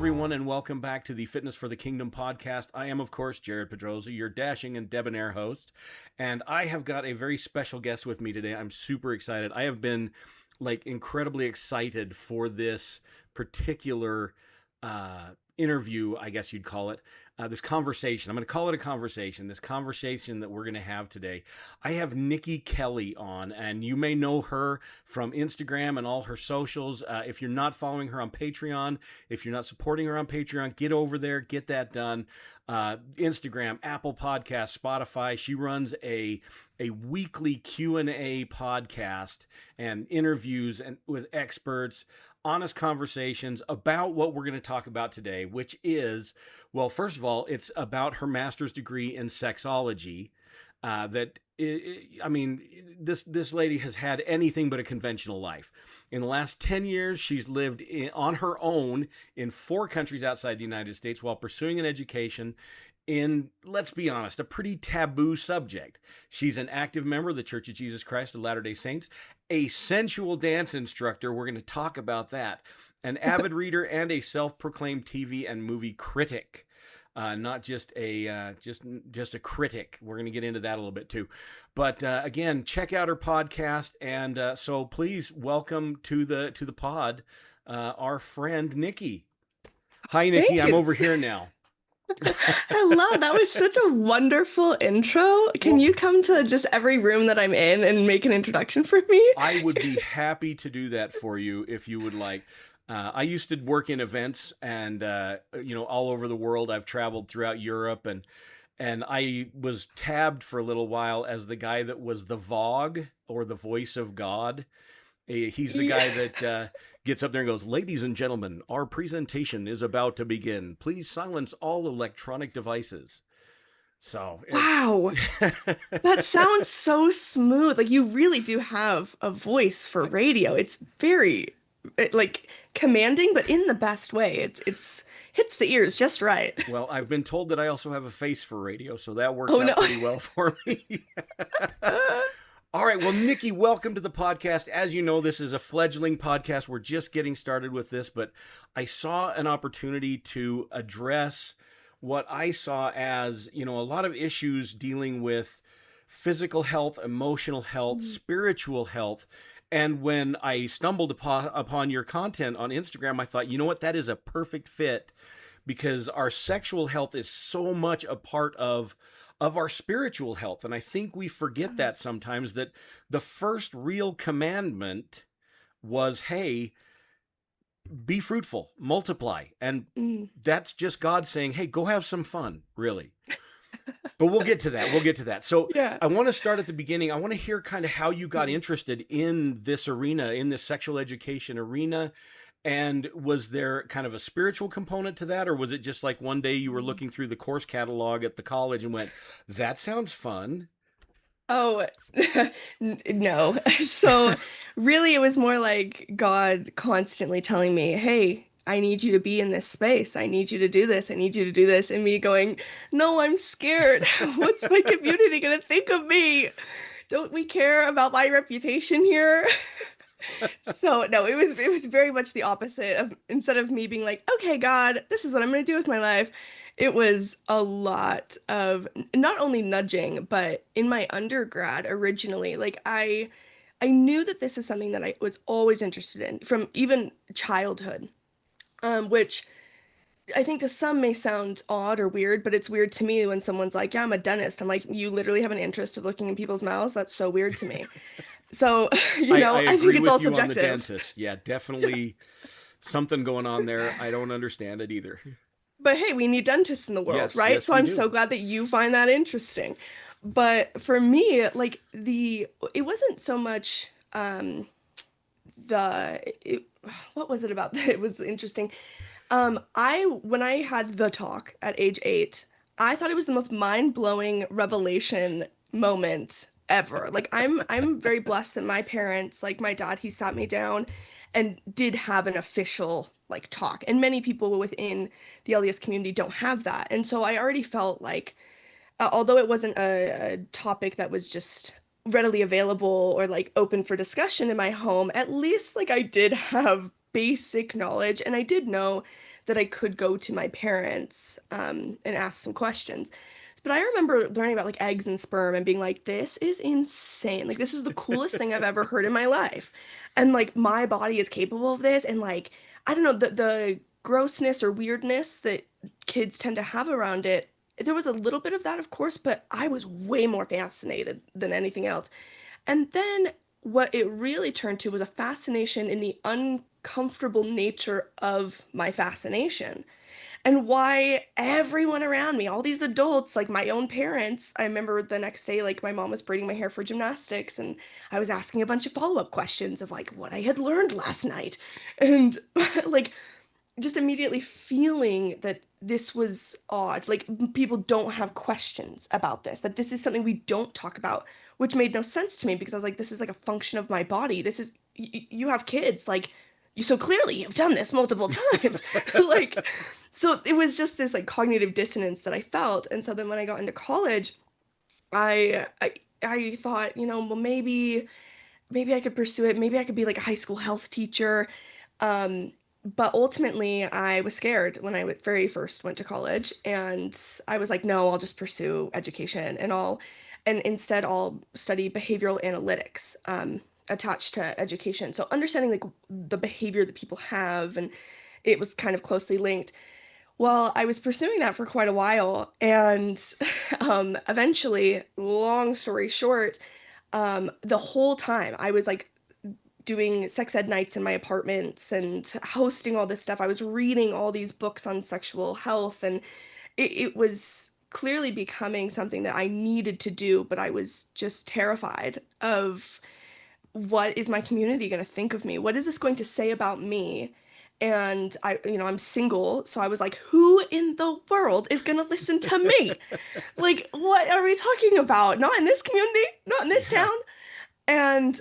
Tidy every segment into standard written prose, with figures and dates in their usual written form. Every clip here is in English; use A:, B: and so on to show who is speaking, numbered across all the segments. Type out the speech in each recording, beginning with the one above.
A: everyone, and welcome back to the Fitness for the Kingdom podcast. I am, of course, Jared Pedroza, your dashing and debonair host, and I have got a very special guest with me today. I'm super excited. I have been incredibly excited for this particular interview, I guess you'd call it, this conversation. I'm going to call it a conversation, this conversation that we're going to have today. I have Nikki Kelly on, and you may know her from Instagram and all her socials. If you're not following her on Patreon, if you're not supporting her on Patreon, get over there, get that done. Instagram, Apple Podcasts, Spotify. She runs a weekly Q&A podcast and interviews and with experts, honest conversations about what we're going to talk about today, which is, well, first of all, it's about her master's degree in sexology. This lady has had anything but a conventional life. In the last 10 years, she's lived on her own in 4 countries outside the United States while pursuing an education in, let's be honest, a pretty taboo subject. She's an active member of the Church of Jesus Christ of Latter-day Saints, a sensual dance instructor. We're going to talk about that. An avid reader and a self-proclaimed TV and movie critic. Not just a just a critic. We're going to get into that a little bit too. But again, check out her podcast, and so please welcome to the pod our friend Nikki. Hi, Nikki.
B: Thank
A: I'm
B: you.
A: over here now.
B: Hello, that was such a wonderful intro. Can you come to just every room that I'm in and make an introduction for me?
A: I would be happy to do that for you if you would like. I used to work in events and, all over the world. I've traveled throughout Europe, and I was tabbed for a little while as the guy that was the Vogue, or the voice of God. He's the guy that gets up there and goes, "Ladies and gentlemen, our presentation is about to begin. Please silence all electronic devices." So,
B: Wow, that sounds so smooth. Like you really do have a voice for radio. It's very commanding, but in the best way. It's hits the ears just right.
A: Well, I've been told that I also have a face for radio, so that works
B: Oh
A: out
B: no.
A: pretty well for me. All right. Well, Nikki, welcome to the podcast. As you know, this is a fledgling podcast. We're just getting started with this, but I saw an opportunity to address what I saw as, a lot of issues dealing with physical health, emotional health, spiritual health. And when I stumbled upon your content on Instagram, I thought, you know what, that is a perfect fit, because our sexual health is so much a part of our spiritual health. And I think we forget that sometimes, that the first real commandment was, hey, be fruitful, multiply. And that's just God saying, hey, go have some fun, really. But we'll get to that. So
B: Yeah.
A: I want to start at the beginning. I want to hear kind of how you got interested in this arena, in this sexual education arena. And was there kind of a spiritual component to that? Or was it just like one day you were looking through the course catalog at the college and went, that sounds fun?
B: Oh, no. So really, it was more like God constantly telling me, hey, I need you to be in this space. I need you to do this. I need you to do this. And me going, no, I'm scared. What's my community going to think of me? Don't we care about my reputation here? So no, it was very much the opposite of, instead of me being like, okay, God, this is what I'm going to do with my life. It was a lot of not only nudging, but in my undergrad originally, like I knew that this is something that I was always interested in from even childhood, which I think to some may sound odd or weird, but it's weird to me when someone's like, yeah, I'm a dentist. I'm like, you literally have an interest of looking in people's mouths? That's so weird to me. So,
A: I
B: I think
A: agree
B: it's
A: with
B: all
A: you on the
B: subjective.
A: dentist. Yeah, definitely something going on there. I don't understand it either.
B: But hey, we need dentists in the world,
A: Yes,
B: right?
A: yes,
B: So
A: we
B: I'm
A: do.
B: so glad that you find that interesting. But for me, it wasn't so much the it, what was it about that it was interesting. I when I had the talk at age 8, I thought it was the most mind-blowing revelation moment ever. Like I'm very blessed that my parents, like my dad, he sat me down and did have an official like talk. And many people within the LDS community don't have that. And so I already felt like although it wasn't a topic that was just readily available or like open for discussion in my home, at least like I did have basic knowledge and I did know that I could go to my parents and ask some questions. But I remember learning about like eggs and sperm and being like, this is insane. Like, this is the coolest thing I've ever heard in my life. And like, my body is capable of this. And like, I don't know, the grossness or weirdness that kids tend to have around it. There was a little bit of that, of course, but I was way more fascinated than anything else. And then what it really turned to was a fascination in the uncomfortable nature of my fascination and why everyone around me, all these adults, like my own parents, I remember the next day, like my mom was braiding my hair for gymnastics, and I was asking a bunch of follow-up questions of like what I had learned last night. And like just immediately feeling that this was odd. Like people don't have questions about this, that this is something we don't talk about, which made no sense to me because I was like, this is like a function of my body. This is, you have kids, like, you so clearly you've done this multiple times. Like, so it was just this like cognitive dissonance that I felt. And so then when I got into college, I thought, well, maybe I could pursue it. Maybe I could be like a high school health teacher. Um, but ultimately, I was scared when I very first went to college, and I was like, no, I'll just pursue education and instead I'll study behavioral analytics, attached to education. So understanding like the behavior that people have, and it was kind of closely linked. Well, I was pursuing that for quite a while, and eventually, long story short, the whole time I was like doing sex ed nights in my apartments and hosting all this stuff. I was reading all these books on sexual health, and it was clearly becoming something that I needed to do, but I was just terrified of what is my community going to think of me? What is this going to say about me? And I'm single, so I was like, who in the world is going to listen to me? Like, what are we talking about? Not in this community, not in this
A: Yeah.
B: town. And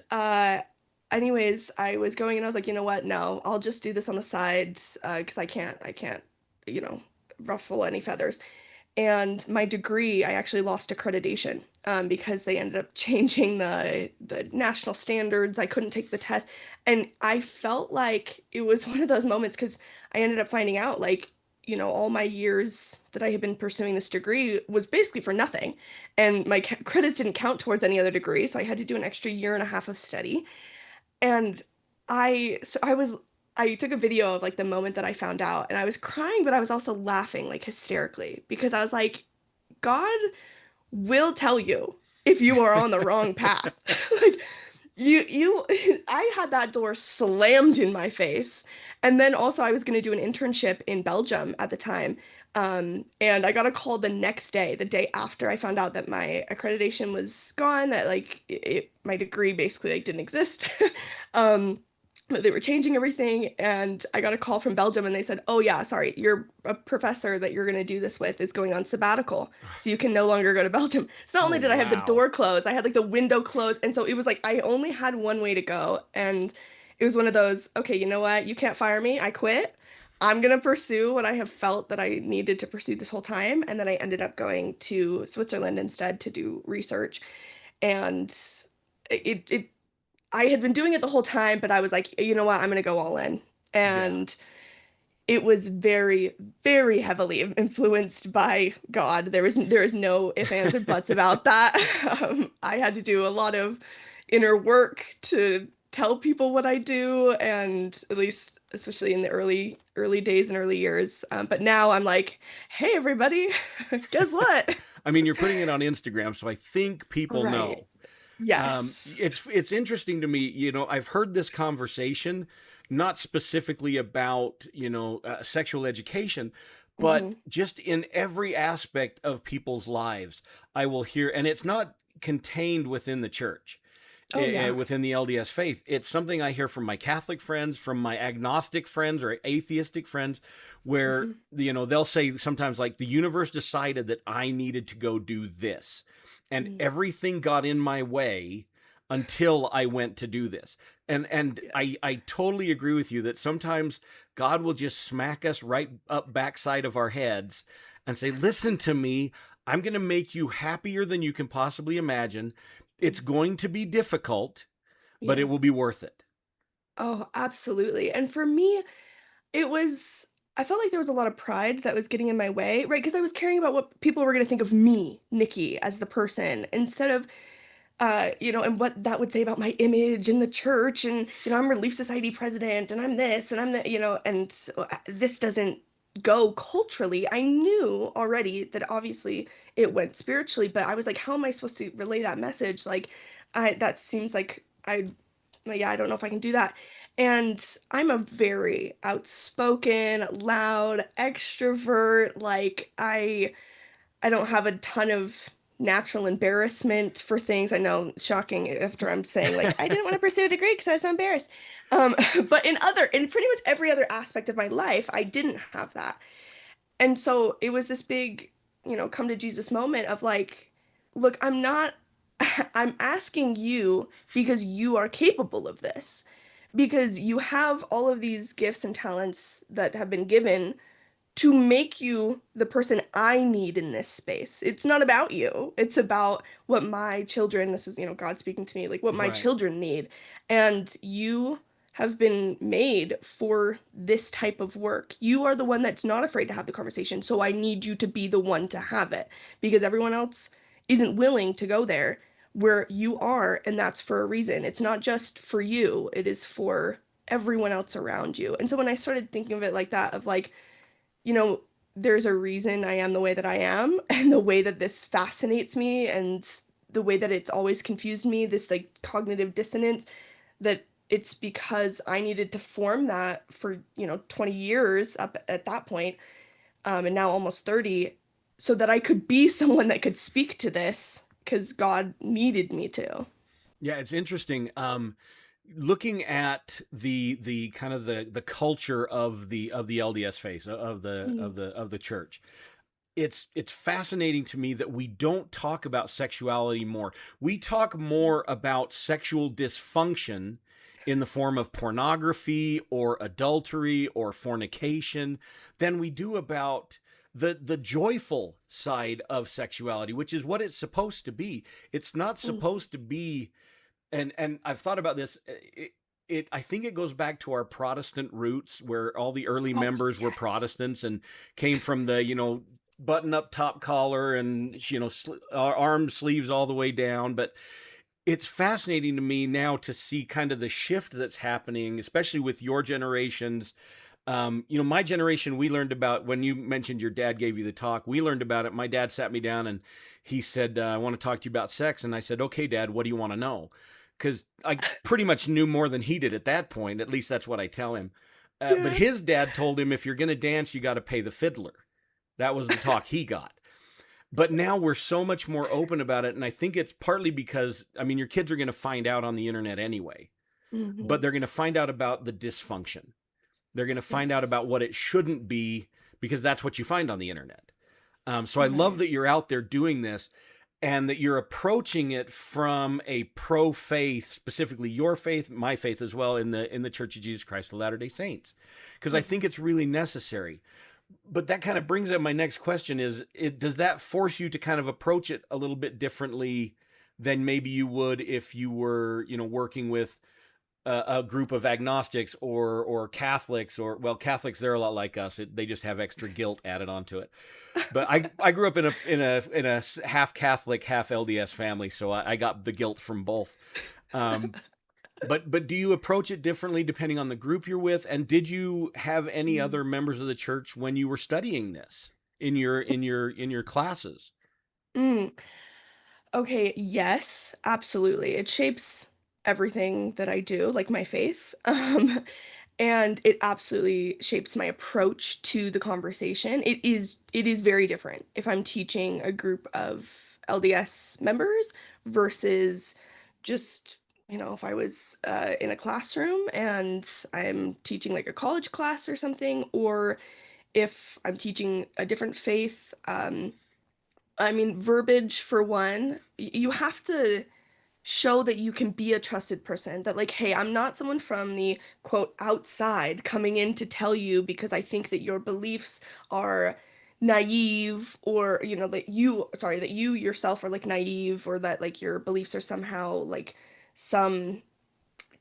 B: anyways, I was going and I was like, you know what? No, I'll just do this on the side because I can't, you know, ruffle any feathers. And my degree, I actually lost accreditation because they ended up changing the national standards. I couldn't take the test, and I felt like it was one of those moments because I ended up finding out like, all my years that I had been pursuing this degree was basically for nothing, and my credits didn't count towards any other degree, so I had to do an extra year and a half of study. And I took a video of like the moment that I found out, and I was crying, but I was also laughing like hysterically because I was like, God will tell you if you are on the wrong path. Like you I had that door slammed in my face. And then also I was going to do an internship in Belgium at the time. And I got a call the next day, the day after I found out that my accreditation was gone, that like my degree basically like didn't exist. um but they were changing everything, and I got a call from Belgium and they said, "Oh yeah, sorry, your a professor that you're going to do this with is going on sabbatical, so you can no longer go to Belgium." So not
A: Oh,
B: only did I have the
A: wow.
B: door closed, I had like the window closed, and so it was like I only had one way to go, and it was one of those, okay, you know what? You can't fire me. I quit. I'm going to pursue what I have felt that I needed to pursue this whole time, and then I ended up going to Switzerland instead to do research. And it I had been doing it the whole time, but I was like, you know what? I'm gonna go all in.
A: Yeah.
B: And it was very, very heavily influenced by God. There is no ifs, ands, or buts about that. I had to do a lot of inner work to tell people what I do, and at least especially in the early days and early years. But now I'm like, hey everybody, guess what?
A: I mean, you're putting it on Instagram, so I think people
B: Right.
A: know.
B: Yes.
A: It's interesting to me. I've heard this conversation, not specifically about sexual education, but
B: Hmm.
A: just in every aspect of people's lives. I will hear, and it's not contained within the church,
B: Oh yeah.
A: within the LDS faith. It's something I hear from my Catholic friends, from my agnostic friends or atheistic friends, where
B: Hmm.
A: they'll say sometimes like the universe decided that I needed to go do this, and
B: Hmm.
A: everything got in my way until I went to do this. And
B: Yes.
A: I totally agree with you that sometimes God will just smack us right up backside of our heads and say, "Listen to me. I'm going to make you happier than you can possibly imagine. It's
B: Mm.
A: going to be difficult, but it
B: Yeah.
A: will be worth it."
B: Oh, absolutely. And for me, it was. I felt like there was a lot of pride that was getting in my way, right? Because I was caring about what people were going to think of me, Nikki, as the person, instead of and what that would say about my image in the church, and I'm Relief Society president, and I'm this, and I'm that, and so, this doesn't go culturally. I knew already that obviously it went spiritually, but I was like, how am I supposed to relay that message? Like, that seems like yeah, I don't know if I can do that. And I'm a very outspoken, loud extrovert. Like, I don't have a ton of natural embarrassment for things. I know, shocking after I'm saying like I didn't want to pursue a degree because I was so embarrassed. Um, but in pretty much every other aspect of my life, I didn't have that. And so it was this big, come to Jesus moment of like, look, I'm not, I'm asking you because you are capable of this, because you have all of these gifts and talents that have been given to make you the person I need in this space. It's not about you. It's about what my children, this is, God speaking to me, like what my
A: Right.
B: children need. And you have been made for this type of work. You are the one that's not afraid to have the conversation. So I need you to be the one to have it because everyone else isn't willing to go there where you are. And that's for a reason. It's not just for you, it is for everyone else around you. And so when I started thinking of it like that, of like, you know, there's a reason I am the way that I am, and the way that this fascinates me, and the way that it's always confused me, this like cognitive dissonance, that it's because I needed to form that for, 20 years up at that point, and now almost 30, so that I could be someone that could speak to this because God needed me to.
A: Yeah, it's interesting. Looking at the kind of the culture of the LDS faith
B: Mm,
A: of the church. It's fascinating to me that we don't talk about sexuality more. We talk more about sexual dysfunction in the form of pornography or adultery or fornication than we do about the joyful side of sexuality, which is what it's supposed to be. It's not
B: mm.
A: supposed to be, and I've thought about this. I think it goes back to our Protestant roots, where all the early
B: Oh,
A: members were
B: yes.
A: Protestants and came from the button up top collar and arm sleeves all the way down. But it's fascinating to me now to see kind of the shift that's happening, especially with your generations. My generation, we learned about, when you mentioned your dad gave you the talk, we learned about it. My dad sat me down and he said, I want to talk to you about sex. And I said, okay, Dad, what do you want to know? Because I pretty much knew more than he did at that point. At least that's what I tell him. But
B: Yeah.
A: his dad told him, if you're going to dance, you got to pay the fiddler. That was the talk he got. But now we're so much more open about it. And I think it's partly because, I mean, your kids are going to find out on the internet anyway, but
B: Hmm.
A: they're going to find out about the dysfunction. They're going to find out about
B: Yes.
A: what it shouldn't be because that's what you find on the internet. So I love
B: Right.
A: that you're out there doing this and that you're approaching it from a pro faith, specifically your faith, my faith as well, in the Church of Jesus Christ of Latter-day Saints, because I think
B: Mhm.
A: it's really necessary. But that kind of brings up my next question: does that force you to kind of approach it a little bit differently than maybe you would if you were, working with a group of agnostics or Catholics, or, well, Catholics, they're a lot like us. They just have extra guilt added onto it. But I grew up in a half Catholic, half LDS family, so I got the guilt from both. Um, but do you approach it differently depending on the group you're with? And did you have any
B: Mm.
A: other members of the church when you were studying this in your classes?
B: Mm. Okay, yes, absolutely. It shapes everything that I do, like my faith. And it absolutely shapes my approach to the conversation. It is very different if I'm teaching a group of LDS members versus just, if I was in a classroom and I'm teaching like a college class or something, or if I'm teaching a different faith. I mean, verbiage for one, you have to show that you can be a trusted person. That, like, hey, I'm not someone from the quote outside coming in to tell you because I think that your beliefs are naive, or, that you yourself are like naive, or that like your beliefs are somehow like some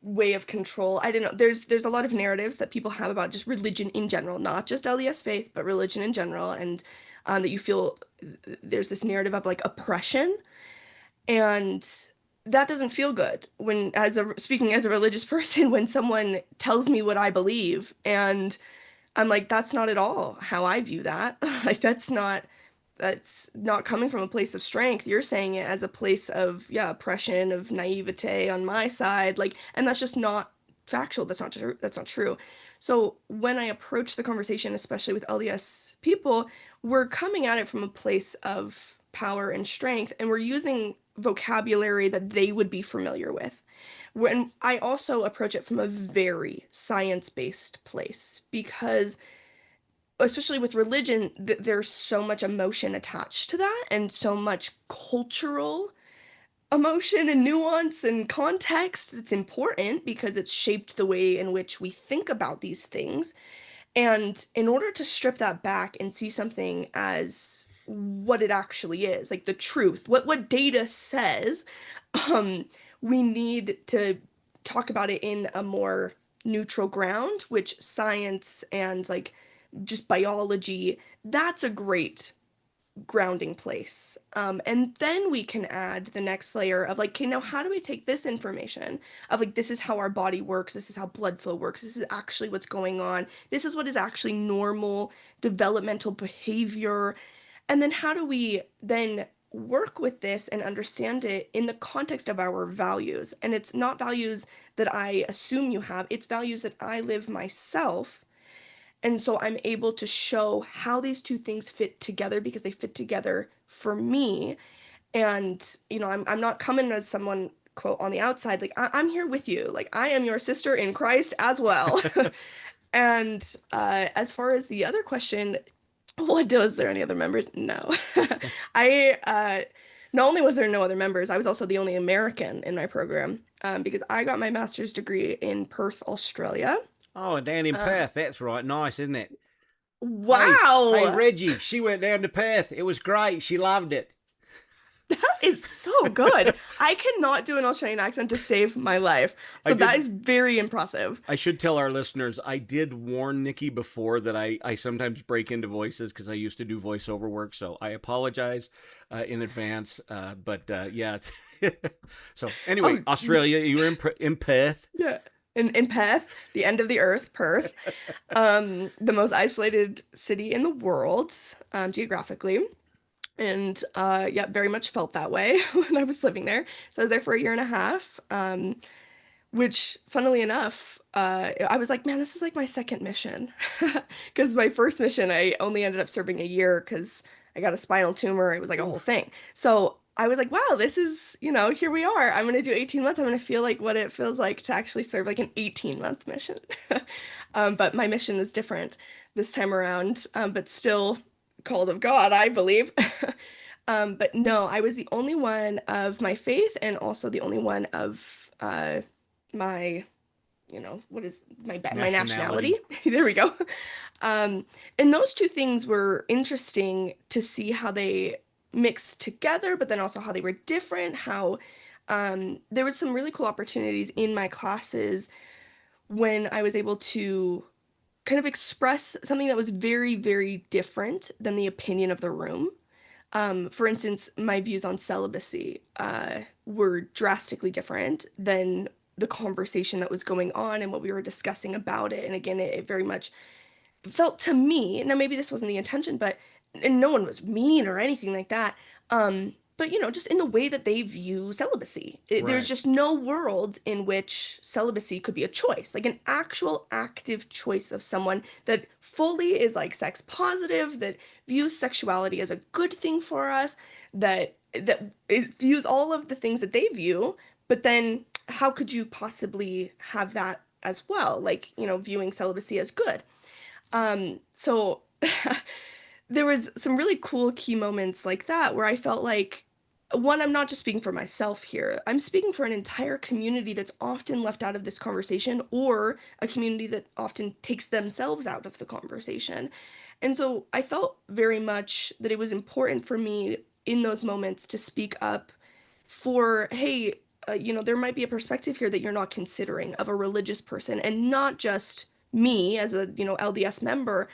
B: way of control. I don't know. There's a lot of narratives that people have about just religion in general, not just LDS faith, but religion in general, and that you feel there's this narrative of like oppression, and that doesn't feel good when, as a speaking as a religious person, when someone tells me what I believe, and I'm like, that's not at all how I view that. Like that's not coming from a place of strength. You're saying it as a place of, yeah, oppression, of naivete on my side. Like, and that's just not factual. That's not true. That's not true. So when I approach the conversation, especially with LDS people, we're coming at it from a place of power and strength, and we're using vocabulary that they would be familiar with. When I also approach it from a very science-based place, because especially with religion, there's so much emotion attached to that, and so much cultural emotion and nuance and context that's important because it's shaped the way in which we think about these things. And in order to strip that back and see something as what it actually is, like the truth, what data says, um, we need to talk about it in a more neutral ground, which science and like just biology, that's a great grounding place. And then we can add the next layer of like, okay, now how do we take this information of like, this is how our body works, this is how blood flow works, this is actually what's going on, this is what is actually normal developmental behavior. And then how do we then work with this and understand it in the context of our values? And it's not values that I assume you have, it's values that I live myself. And so I'm able to show how these two things fit together because they fit together for me. And, I'm not coming as someone, quote, on the outside. Like, I'm here with you. Like, I am your sister in Christ as well. And as far as the other question, was there any other members? No. I, not only was there no other members, I was also the only American in my program, because I got my master's degree in Perth, Australia.
A: Oh, down in
B: Um,
A: Perth. That's right. Nice, isn't it? Hey,
B: wow.
A: Reggie. She went down to Perth. It was great. She loved it.
B: That is so good. I cannot do an Australian accent to save my life.
A: I
B: So that
A: did.
B: is very impressive.
A: I should tell our listeners, I did warn Nikki before that I sometimes break into voices because I used to do voiceover work. So I apologize in advance. Yeah. So anyway,
B: Oh,
A: Australia, you were in Perth.
B: yeah. In Perth, the end of the earth, Perth, the most isolated city in the world, geographically. And yeah, very much felt that way when I was living there. So I was there for a year and a half. Which, funnily enough, I was like, man, this is like my second mission. Because my first mission, I only ended up serving a year because I got a spinal tumor. It was like a whole
A: Oof.
B: thing. So I was like, wow, this is, here we are. I'm going to do 18 months. I'm going to feel like what it feels like to actually serve like an 18-month mission. But my mission was different this time around, but still called of God, I believe. But no, I was the only one of my faith and also the only one of my, what is my nationality?
A: Nationality.
B: There we go. Um, and those two things were interesting to see how they mixed together, but then also how they were different, how there was some really cool opportunities in my classes when I was able to kind of express something that was very, very different than the opinion of the room. For instance, my views on celibacy were drastically different than the conversation that was going on and what we were discussing about it. And again, it very much felt to me, now maybe this wasn't the intention, but and no one was mean or anything like that. But just in the way that they view celibacy, there's
A: Right.
B: just no world in which celibacy could be a choice, like an actual active choice of someone that fully is like sex positive, that views sexuality as a good thing for us, that views all of the things that they view. But then, how could you possibly have that as well? Like, viewing celibacy as good. So there was some really cool key moments like that where I felt like, one, I'm not just speaking for myself here. I'm speaking for an entire community that's often left out of this conversation, or a community that often takes themselves out of the conversation. And so I felt very much that it was important for me in those moments to speak up for, hey, there might be a perspective here that you're not considering of a religious person, and not just me as a, LDS member,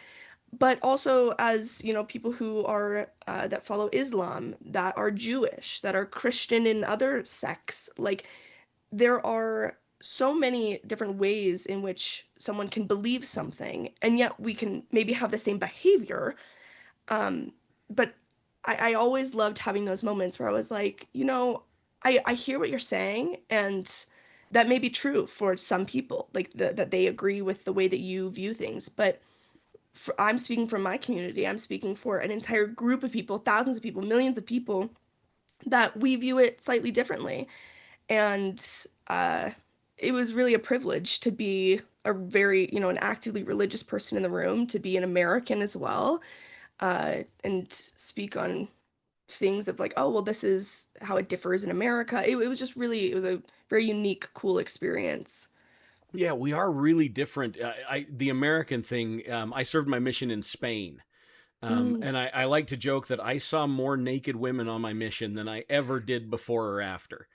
B: but also as, people who are that follow Islam, that are Jewish, that are Christian in other sects. Like, there are so many different ways in which someone can believe something, and yet we can maybe have the same behavior. But I always loved having those moments where I was like, I hear what you're saying, and that may be true for some people, like that they agree with the way that you view things. But I'm speaking from my community. I'm speaking for an entire group of people, thousands of people, millions of people, that we view it slightly differently. And uh, it was really a privilege to be a very, an actively religious person in the room, to be an American as well, and speak on things of like, oh, well, this is how it differs in America. It was just really, it was a very unique, cool experience.
A: Yeah, we are really different. The American thing. I served my mission in Spain,
B: Mm.
A: and I like to joke that I saw more naked women on my mission than I ever did before or after.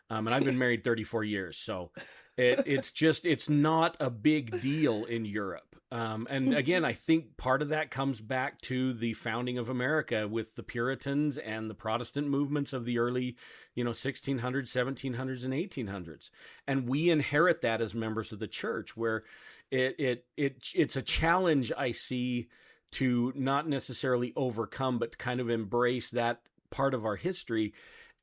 A: And I've been married 34 years, so it's not a big deal in Europe. And again, I think part of that comes back to the founding of America with the Puritans and the Protestant movements of the early, 1600s, 1700s, and 1800s. And we inherit that as members of the church, where it's a challenge I see to not necessarily overcome, but kind of embrace that part of our history,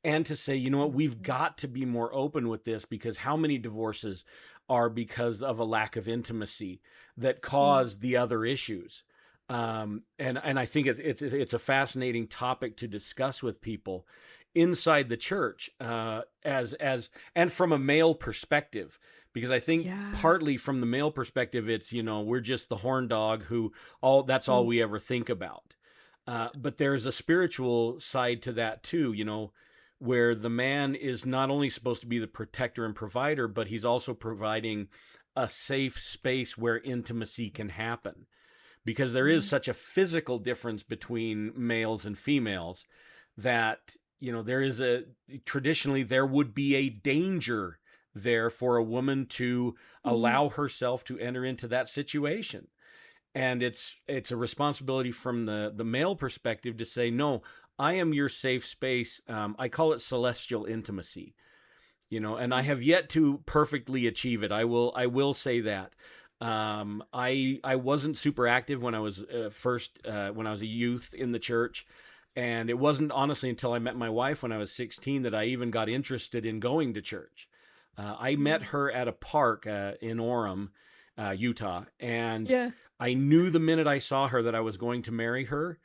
A: and to say, you know what, we've got to be more open with this, because how many divorces are because of a lack of intimacy that
B: Mm.
A: cause the other issues? And I think it's a fascinating topic to discuss with people inside the church, as and from a male perspective, because I think
B: Yeah.
A: partly from the male perspective, it's, we're just the horn dog who all that's all
B: Mm.
A: we ever think about. But there's a spiritual side to that too, where the man is not only supposed to be the protector and provider, but he's also providing a safe space where intimacy can happen. Because there is
B: Mm.
A: such a physical difference between males and females that, there is traditionally there would be a danger there for a woman to
B: Mm.
A: allow herself to enter into that situation. And it's a responsibility from the male perspective to say, no, I am your safe space. I call it celestial intimacy, and I have yet to perfectly achieve it. I will say that. I wasn't super active when I was first when I was a youth in the church, and it wasn't honestly until I met my wife when I was 16 that I even got interested in going to church. I met
B: Mm.
A: her at a park in Orem, Utah, and
B: Yeah.
A: I knew the minute I saw her that I was going to marry her.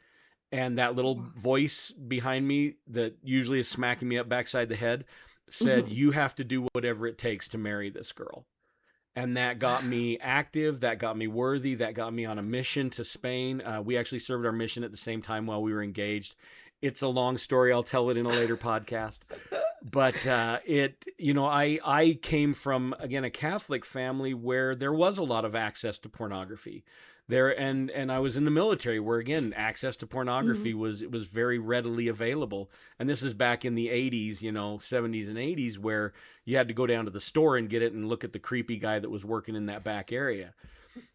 A: And that little
B: Wow.
A: voice behind me that usually is smacking me up backside the head said,
B: Mhm.
A: "You have to do whatever it takes to marry this girl." And that got
B: Wow.
A: me active, that got me worthy, that got me on a mission to Spain. We actually served our mission at the same time while we were engaged. It's a long story. I'll tell it in a later podcast. But I came from, again, a Catholic family where there was a lot of access to pornography there, and I was in the military where, again, access to
B: Mm.
A: pornography was very readily available. And this is back in the 80s, 70s and 80s, where you had to go down to the store and get it and look at the creepy guy that was working in that back area.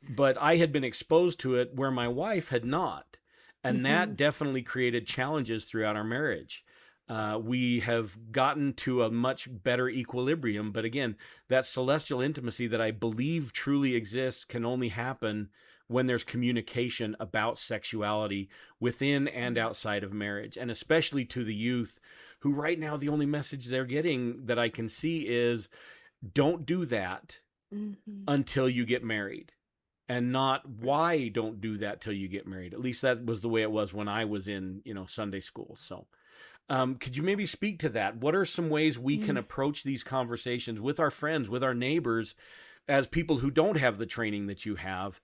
A: But I had been exposed to it where my wife had not. And that
B: Mhm.
A: definitely created challenges throughout our marriage. We have gotten to a much better equilibrium. But again, that celestial intimacy that I believe truly exists can only happen when there's communication about sexuality within and
B: Mm.
A: outside of marriage. And especially to the youth, who right now the only message they're getting that I can see is, don't do that
B: Mhm.
A: until you get married, and not why don't do that till you get married. At least that was the way it was when I was in, Sunday school. So, could you maybe speak to that? What are some ways we can
B: Mm.
A: approach these conversations with our friends, with our neighbors, as people who don't have the training that you have,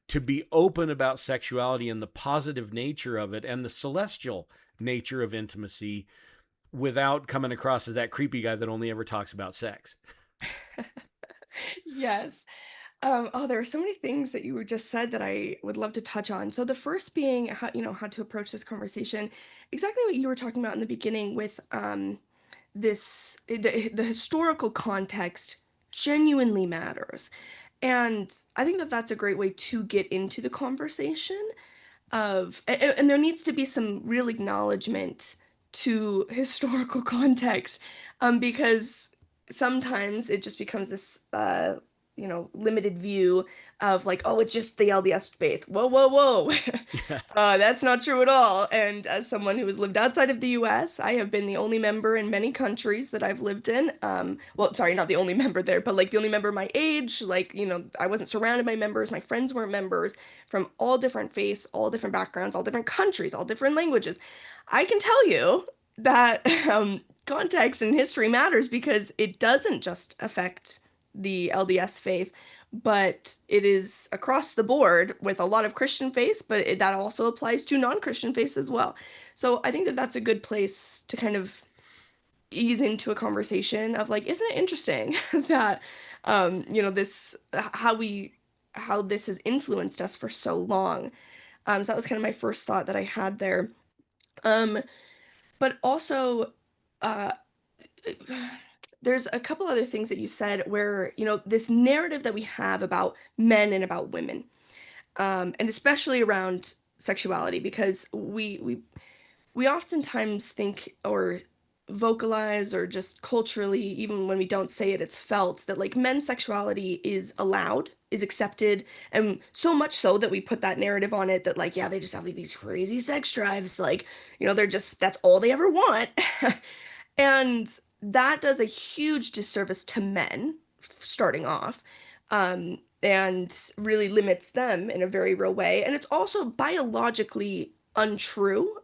A: to be open about sexuality and the positive nature of it and the celestial nature of intimacy without coming across as that creepy guy that only ever talks about sex?
B: Yes. Oh, there are so many things that you were just said that I would love to touch on. So the first being how to approach this conversation, exactly what you were talking about in the beginning with the historical context genuinely matters. And I think that that's a great way to get into the conversation and there needs to be some real acknowledgement to historical context, because sometimes it just becomes this limited view of like, oh, it's just the LDS faith. Whoa, whoa, whoa.
A: Yeah.
B: That's not true at all. And as someone who has lived outside of the US, I have been the only member in many countries that I've lived in. Well, sorry, not the only member there, but like the only member my age. Like, I wasn't surrounded by members. My friends weren't members from all different faiths, all different backgrounds, all different countries, all different languages. I can tell you that context and history matters because it doesn't just affect the LDS faith, but it is across the board with a lot of Christian faiths, but that also applies to non-Christian faiths as well. So I think that that's a good place to kind of ease into a conversation of like, isn't it interesting that this how this has influenced us for so long. So that was kind of my first thought that I had there. Um, but also, uh, there's a couple other things that you said where, this narrative that we have about men and about women, and especially around sexuality, because we oftentimes think or vocalize or just culturally, even when we don't say it, it's felt that like men's sexuality is allowed, is accepted, and so much so that we put that narrative on it that like, yeah, they just have like these crazy sex drives, like, they're just that's all they ever want. And that does a huge disservice to men starting off, and really limits them in a very real way. And it's also biologically untrue,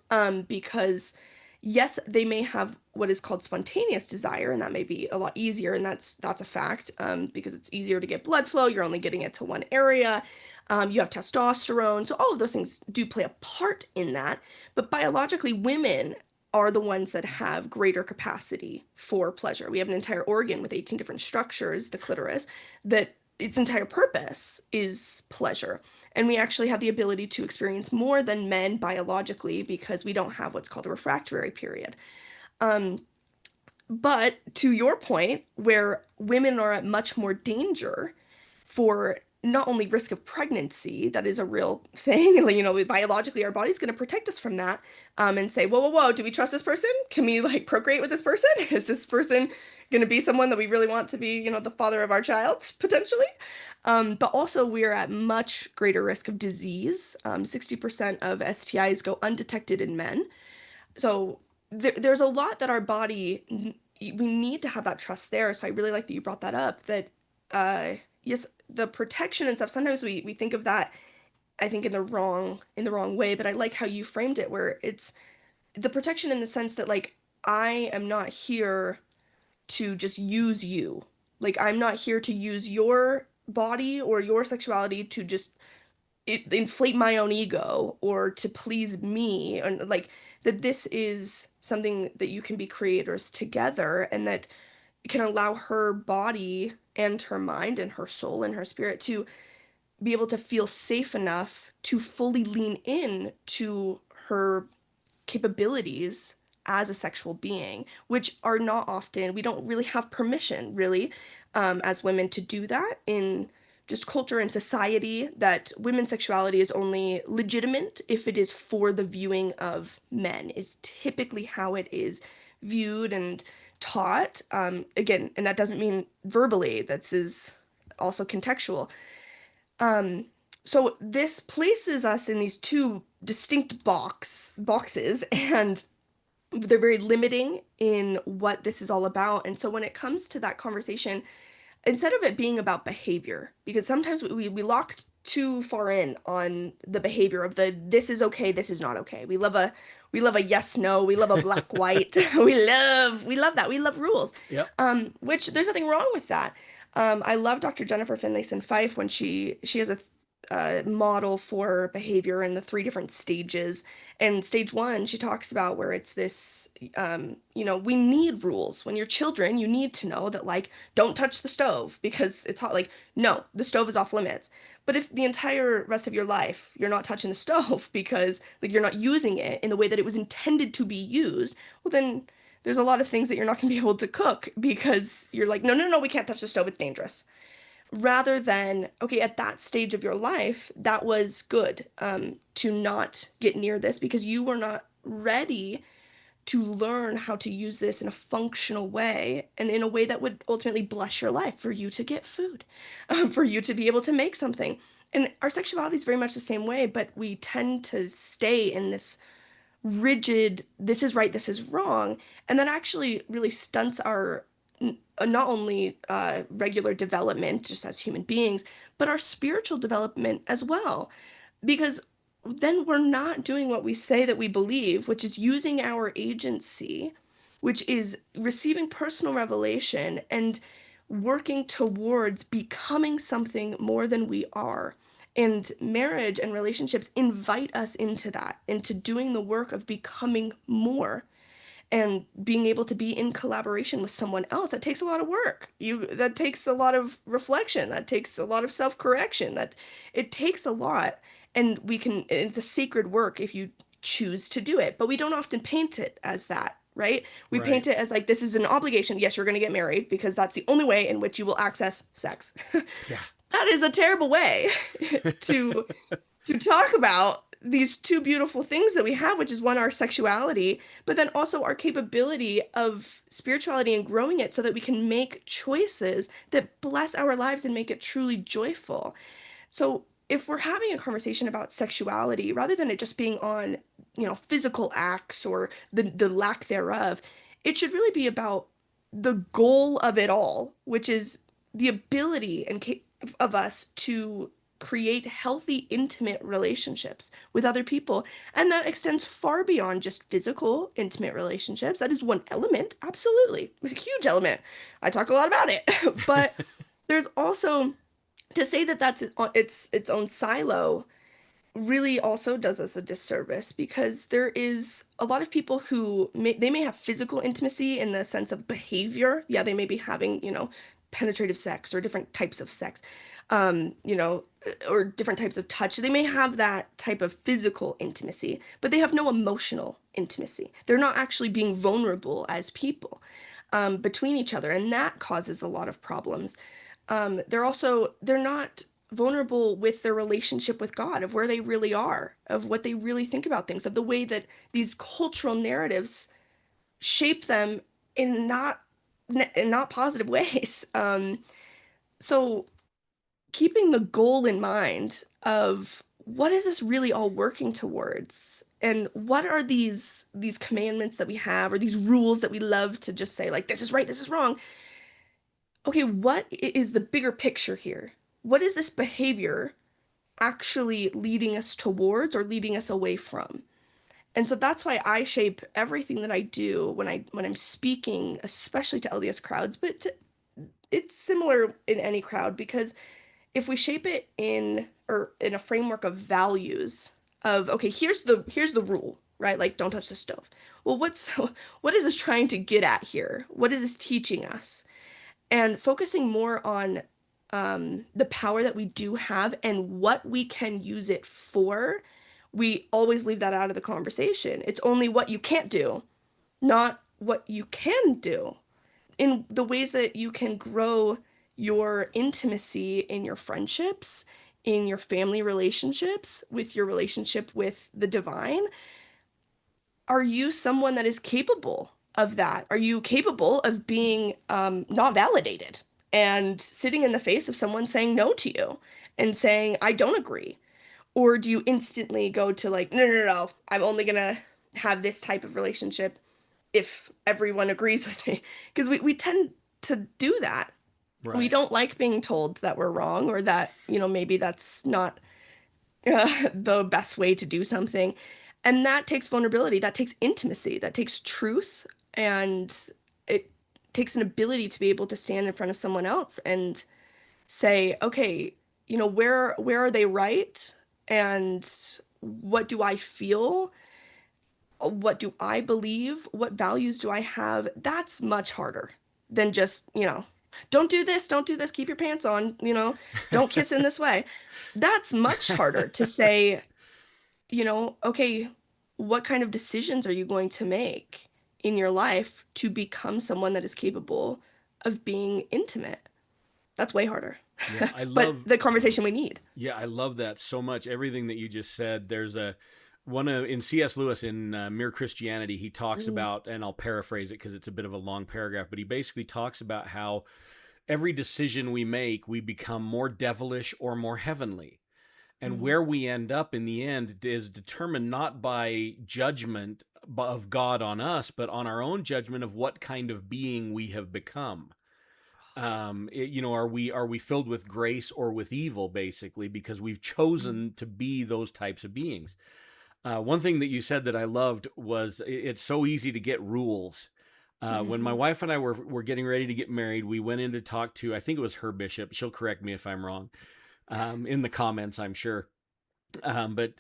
B: because yes, they may have what is called spontaneous desire, and that may be a lot easier, and that's a fact, because it's easier to get blood flow. You're only getting it to one area. You have testosterone, so all of those things do play a part in that. But biologically, women are the ones that have greater capacity for pleasure. We have an entire organ with 18 different structures, the clitoris, that its entire purpose is pleasure. And we actually have the ability to experience more than men biologically because we don't have what's called a refractory period. Um, but to your point, where women are at much more danger for not only risk of pregnancy, that is a real thing, like, biologically, our body's going to protect us from that, and say, whoa, whoa, whoa, do we trust this person? Can we like procreate with this person? Is this person going to be someone that we really want to be, the father of our child, potentially? But also, we are at much greater risk of disease. 60% of STIs go undetected in men. So there's a lot that our body, we need to have that trust there. So I really like that you brought that up, that yes, the protection and stuff, sometimes we think of that, I think, in the wrong way, but I like how you framed it, where it's the protection in the sense that like, I am not here to just use you. Like, I'm not here to use your body or your sexuality to just inflate my own ego or to please me, and like, that this is something that you can be creators together, and that can allow her body and her mind and her soul and her spirit to be able to feel safe enough to fully lean in to her capabilities as a sexual being, which are not often, we don't really have permission, really, as women to do that in just culture and society, that women's sexuality is only legitimate if it is for the viewing of men, is typically how it is viewed and taught. Again, and that doesn't mean verbally, that's is also contextual. Um, so this places us in these two distinct boxes, and they're very limiting in what this is all about. And so when it comes to that conversation, instead of it being about behavior, because sometimes we lock too far in on the behavior of the this is okay, this is not okay. We love a yes no, we love a black white. We love that. We love rules.
A: Yep.
B: Which there's nothing wrong with that. I love Dr. Jennifer Finlayson Fife when she has a model for behavior in the three different stages. And stage one, she talks about where it's this, we need rules. When you're children, you need to know that, like, don't touch the stove because it's hot. Like, no, the stove is off limits. But if the entire rest of your life you're not touching the stove because like you're not using it in the way that it was intended to be used, well then there's a lot of things that you're not going to be able to cook because you're like, no, no, no, we can't touch the stove, it's dangerous. Rather than, okay, at that stage of your life, that was good to not get near this because you were not ready to learn how to use this in a functional way and in a way that would ultimately bless your life for you to get food, for you to be able to make something. And our sexuality is very much the same way, but we tend to stay in this rigid, this is right, this is wrong. And that actually really stunts our not only regular development just as human beings, but our spiritual development as well. Because then we're not doing what we say that we believe, which is using our agency, which is receiving personal revelation and working towards becoming something more than we are. And marriage and relationships invite us into that, into doing the work of becoming more and being able to be in collaboration with someone else. That takes a lot of work. That takes a lot of reflection. That takes a lot of self-correction. That it takes a lot. And it's a sacred work if you choose to do it. But we don't often paint it as that, right? We
A: Right.
B: paint it as like this is an obligation. Yes, you're going to get married because that's the only way in which you will access sex.
A: Yeah.
B: That is a terrible way to talk about these two beautiful things that we have, which is one, our sexuality, but then also our capability of spirituality and growing it so that we can make choices that bless our lives and make it truly joyful. So if we're having a conversation about sexuality, rather than it just being on, physical acts or the lack thereof, it should really be about the goal of it all, which is the ability of us to create healthy, intimate relationships with other people. And that extends far beyond just physical, intimate relationships. That is one element, absolutely. It's a huge element. I talk a lot about it. But there's also to say that that's its own silo really also does us a disservice because there is a lot of people who they may have physical intimacy in the sense of behavior. Yeah, they may be having, penetrative sex or different types of sex, or different types of touch. They may have that type of physical intimacy, but they have no emotional intimacy. They're not actually being vulnerable as people between each other, and that causes a lot of problems. They're not vulnerable with their relationship with God, of where they really are, of what they really think about things, of the way that these cultural narratives shape them in not positive ways. So keeping the goal in mind of what is this really all working towards? And what are these commandments that we have or these rules that we love to just say like this is right, this is wrong? Okay, what is the bigger picture here? What is this behavior actually leading us towards or leading us away from? And so that's why I shape everything that I do when I'm speaking, especially to LDS crowds, but it's similar in any crowd because if we shape it in a framework of values of okay, here's the rule, right? Like don't touch the stove. Well, what is this trying to get at here? What is this teaching us? And focusing more on the power that we do have and what we can use it for, we always leave that out of the conversation. It's only what you can't do, not what you can do. In the ways that you can grow your intimacy in your friendships, in your family relationships, with your relationship with the divine, are you someone that is capable of that? Are you capable of being not validated and sitting in the face of someone saying no to you and saying, I don't agree? Or do you instantly go to like, no, no, no, no, I'm only gonna have this type of relationship if everyone agrees with me? Because we tend to do that. We
A: Right.
B: don't like being told that we're wrong or that, maybe that's not the best way to do something. And that takes vulnerability, that takes intimacy, that takes truth, and it takes an ability to be able to stand in front of someone else and say, okay, where are they right? And what do I feel? What do I believe? What values do I have? That's much harder than just, don't do this, keep your pants on, don't kiss in this way. That's much harder to say, okay, what kind of decisions are you going to make in your life to become someone that is capable of being intimate. That's way harder.
A: Yeah, I
B: But
A: love
B: the conversation we need.
A: yeah, I love that so much. Everything that you just said. There's a one in C.S. Lewis in Mere Christianity. He talks
B: Mm,
A: about, and I'll paraphrase it because it's a bit of a long paragraph, but he basically talks about how every decision we make, we become more devilish or more heavenly. And
B: mm,
A: where we end up in the end is determined not by judgment of God on us, but on our own judgment of what kind of being we have become. Are we filled with grace or with evil, basically, because we've
B: mm,
A: chosen to be those types of beings. One thing that you said that I loved was it's so easy to get rules. When my
B: mhm,
A: wife and I were getting ready to get married, we went in to talk to, I think it was her bishop. She'll correct me if I'm wrong, in the comments, I'm sure. But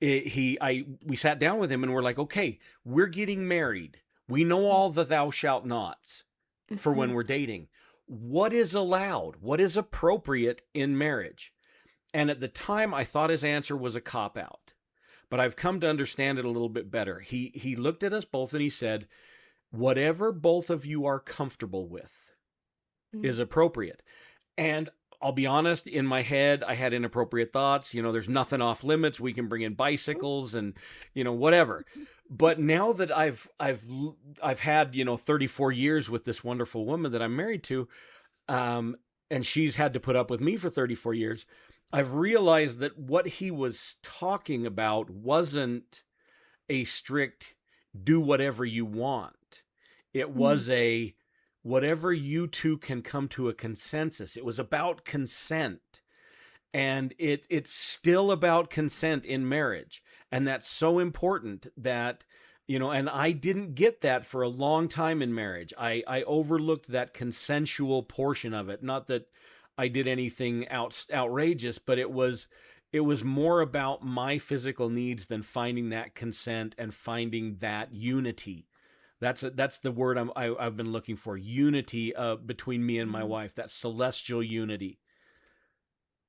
A: we sat down with him and we're like, okay, we're getting married. We know all the thou shalt nots for when
B: mhm,
A: we're dating. What is allowed? What is appropriate in marriage? And at the time, I thought his answer was a cop out, but I've come to understand it a little bit better. He looked at us both and he said, "Whatever both of you are comfortable with
B: mm.
A: is appropriate." And I'll be honest, in my head, I had inappropriate thoughts. There's nothing off limits. We can bring in bicycles and, whatever. But now that I've had 34 years with this wonderful woman that I'm married to, um, and she's had to put up with me for 34 years, I've realized that what he was talking about wasn't a strict do whatever you want. It
B: Mm,
A: was a whatever you two can come to a consensus. It was about consent. And it's still about consent in marriage. And that's so important that, and I didn't get that for a long time in marriage. I overlooked that consensual portion of it. Not that I did anything outrageous, but it was more about my physical needs than finding that consent and finding that unity. That's the word I've been looking for. Unity between me and my
B: mm.
A: wife. That celestial unity.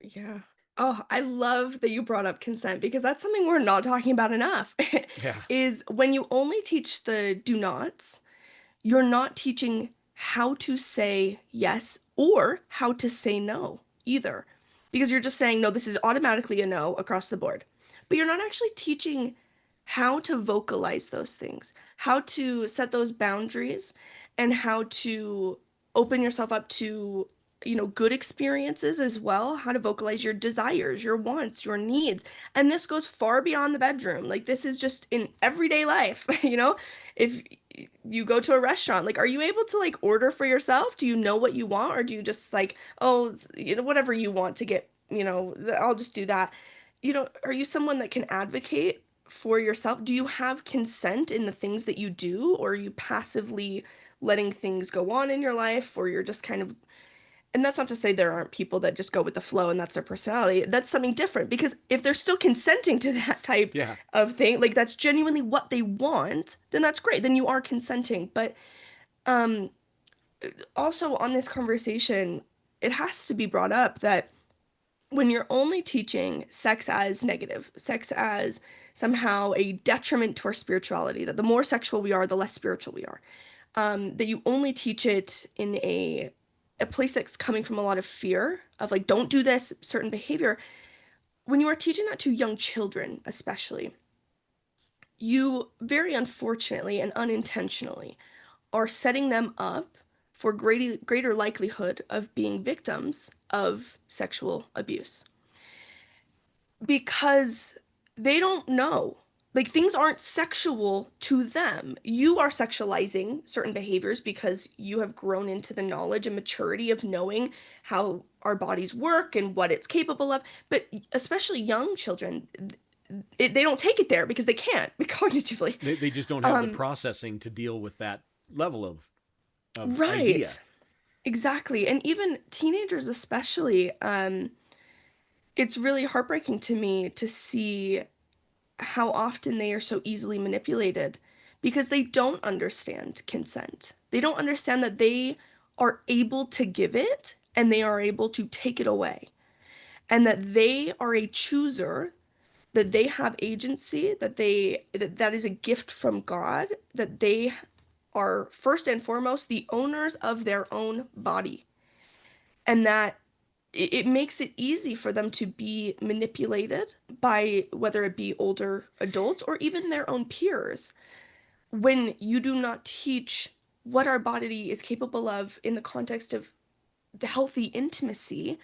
B: Yeah. Oh, I love that you brought up consent because that's something we're not talking about enough.
A: Yeah.
B: Is when you only teach the do nots, you're not teaching how to say yes or how to say no either. Because you're just saying, no, this is automatically a no across the board. But you're not actually teaching how to vocalize those things, how to set those boundaries, and how to open yourself up to, good experiences as well, how to vocalize your desires, your wants, your needs. And this goes far beyond the bedroom. Like, this is just in everyday life, If you go to a restaurant, like, are you able to like order for yourself? Do you know what you want, or do you just like, oh, whatever you want to get, I'll just do that. Are you someone that can advocate for yourself? Do you have consent in the things that you do, or are you passively letting things go on in your life, or you're just kind of, and that's not to say there aren't people that just go with the flow and that's their personality. That's something different because if they're still consenting to that type
A: Yeah.
B: of thing, like that's genuinely what they want, then that's great. Then you are consenting. But um also on this conversation, it has to be brought up that when you're only teaching sex as negative, sex as somehow a detriment to our spirituality, that the more sexual we are, the less spiritual we are, that you only teach it in a place that's coming from a lot of fear of like, don't do this certain behavior. When you are teaching that to young children, especially, you very unfortunately and unintentionally are setting them up for greater likelihood of being victims of sexual abuse because they don't know. Like things aren't sexual to them. You are sexualizing certain behaviors because you have grown into the knowledge and maturity of knowing how our bodies work and what it's capable of. But especially young children, they don't take it there because they can't cognitively.
A: They just don't have the
B: Um,
A: processing to deal with that level of idea.
B: right. Exactly. And even teenagers especially, it's really heartbreaking to me to see how often they are so easily manipulated because they don't understand consent. They don't understand that they are able to give it and they are able to take it away, and that they are a chooser, that they have agency, that is a gift from God, that they are first and foremost the owners of their own body, and that it makes it easy for them to be manipulated by whether it be older adults or even their own peers when you do not teach what our body is capable of in the context of the healthy intimacy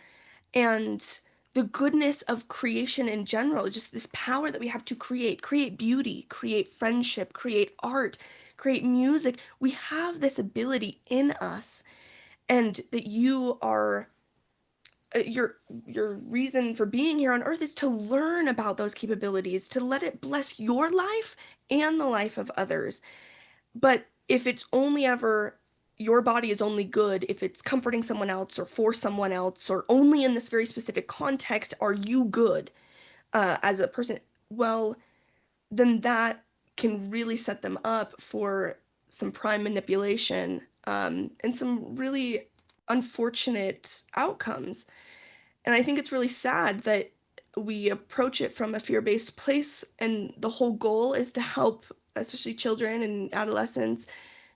B: and the goodness of creation in general, just this power that we have to create beauty, create friendship, create art, create music. We have this ability in us, and that you are your reason for being here on earth is to learn about those capabilities, to let it bless your life and the life of others. But if it's only ever your body is only good if it's comforting someone else or for someone else, or only in this very specific context are you good as a person, well, then that can really set them up for some prime manipulation, and some really unfortunate outcomes. And I think it's really sad that we approach it from a fear-based place, and the whole goal is to help, especially children and adolescents,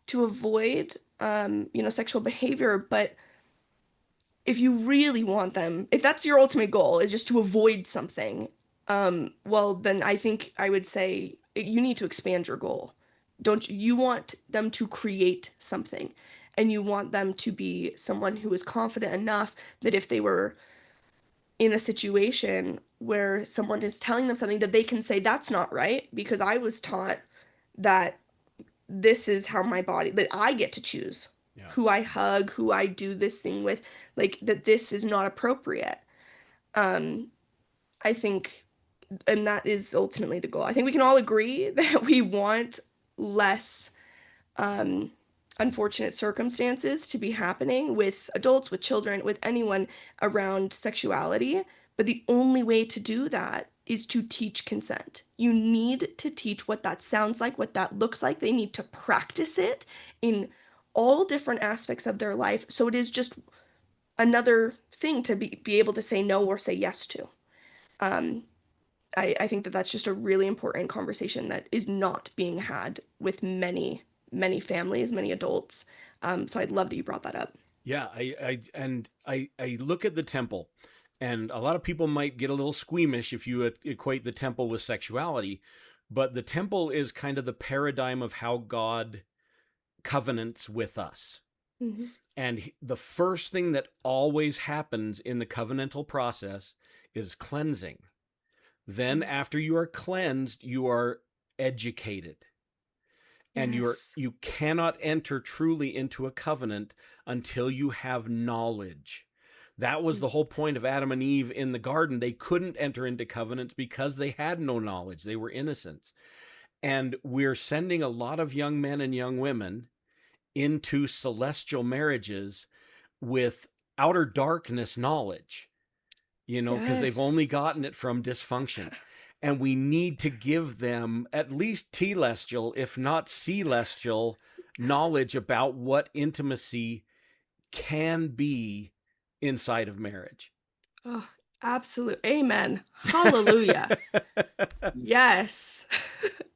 B: to avoid, sexual behavior. But if you really want them, if that's your ultimate goal, is just to avoid something, well, then I think I would say you need to expand your goal. Don't you, you want them to create something, and you want them to be someone who is confident enough that if they were in a situation where someone is telling them something, that they can say that's not right because I was taught that this is how my body, that I get to choose
A: Yeah.
B: who I hug, who I do this thing with, like that this is not appropriate. Um, I think, and that is ultimately the goal. I think we can all agree that we want less um, unfortunate circumstances to be happening with adults, with children, with anyone around sexuality. But the only way to do that is to teach consent. You need to teach what that sounds like, what that looks like. They need to practice it in all different aspects of their life. So it is just another thing to be able to say no or say yes to. Um, I think that that's just a really important conversation that is not being had with many families, many adults. So I'd love that you brought that up.
A: Yeah, I look at the temple, and a lot of people might get a little squeamish if you equate the temple with sexuality, but the temple is kind of the paradigm of how God covenants with us.
B: Hmm.
A: And the first thing that always happens in the covenantal process is cleansing. Then after you are cleansed, you are educated. And
B: Yes.
A: you cannot enter truly into a covenant until you have knowledge. That was the whole point of Adam and Eve in the garden. They couldn't enter into covenants because they had no knowledge. They were innocents. And we're sending a lot of young men and young women into celestial marriages with outer darkness knowledge, because they've only
B: Yes.
A: gotten it from dysfunction. And we need to give them at least telestial, if not celestial, knowledge about what intimacy can be inside of marriage.
B: Oh, absolute. Amen. Hallelujah. Yes.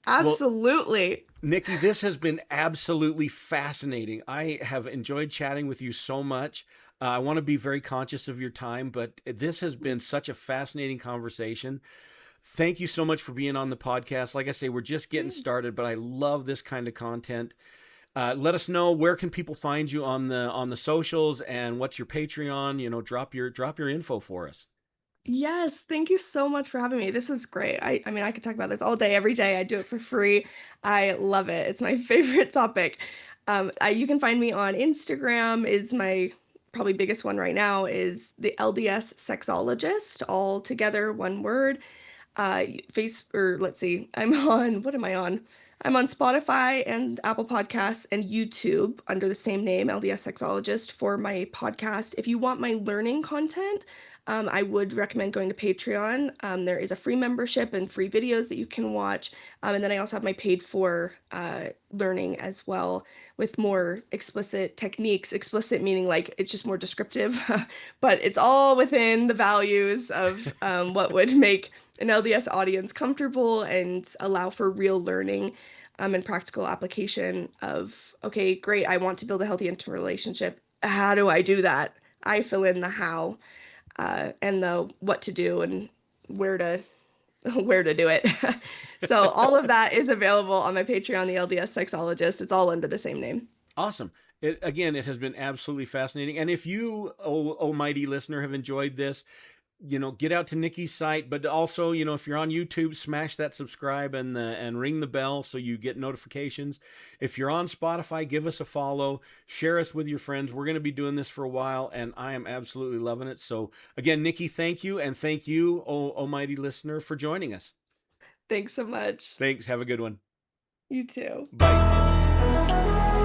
A: Well,
B: Absolutely.
A: Nikki, this has been absolutely fascinating. I have enjoyed chatting with you so much. I want to be very conscious of your time, but this has been such a fascinating conversation. Thank you so much for being on the podcast. Like I say, we're just getting
B: Thanks.
A: started, but I love this kind of content. Let us know, where can people find you on the socials, and what's your Patreon. Drop your info for us.
B: Yes, thank you so much for having me. This is great. I mean, I could talk about this all day, every day. I do it for free. I love it. It's my favorite topic. You can find me on Instagram, is my probably biggest one right now, is the LDS Sexologist, all together, one word. Face, or let's see, I'm on, what am I on? I'm on Spotify and Apple Podcasts and YouTube under the same name, LDS Sexologist, for my podcast. If you want my learning content, I would recommend going to Patreon. There is a free membership and free videos that you can watch. And then I also have my paid for learning as well, with more explicit techniques. Explicit meaning like it's just more descriptive, but it's all within the values of what would make an LDS audience comfortable and allow for real learning. and practical application of, okay, great, I want to build a healthy intimate relationship. How do I do that? I fill in the how, and the what to do and where to where to do it. So all of that is available on my Patreon, the LDS Sexologist. It's all under the same name.
A: Awesome. Again, it has been absolutely fascinating. And if you, almighty listener, have enjoyed this, get out to Nikki's site, but also, if you're on YouTube, smash that subscribe and ring the bell so you get notifications. If you're on Spotify, give us a follow, share us with your friends. We're going to be doing this for a while, and I am absolutely loving it. So again, Nikki, thank you, and thank you, almighty listener, for joining us.
B: Thanks so much.
A: Thanks. Have a good one.
B: You too.
A: Bye.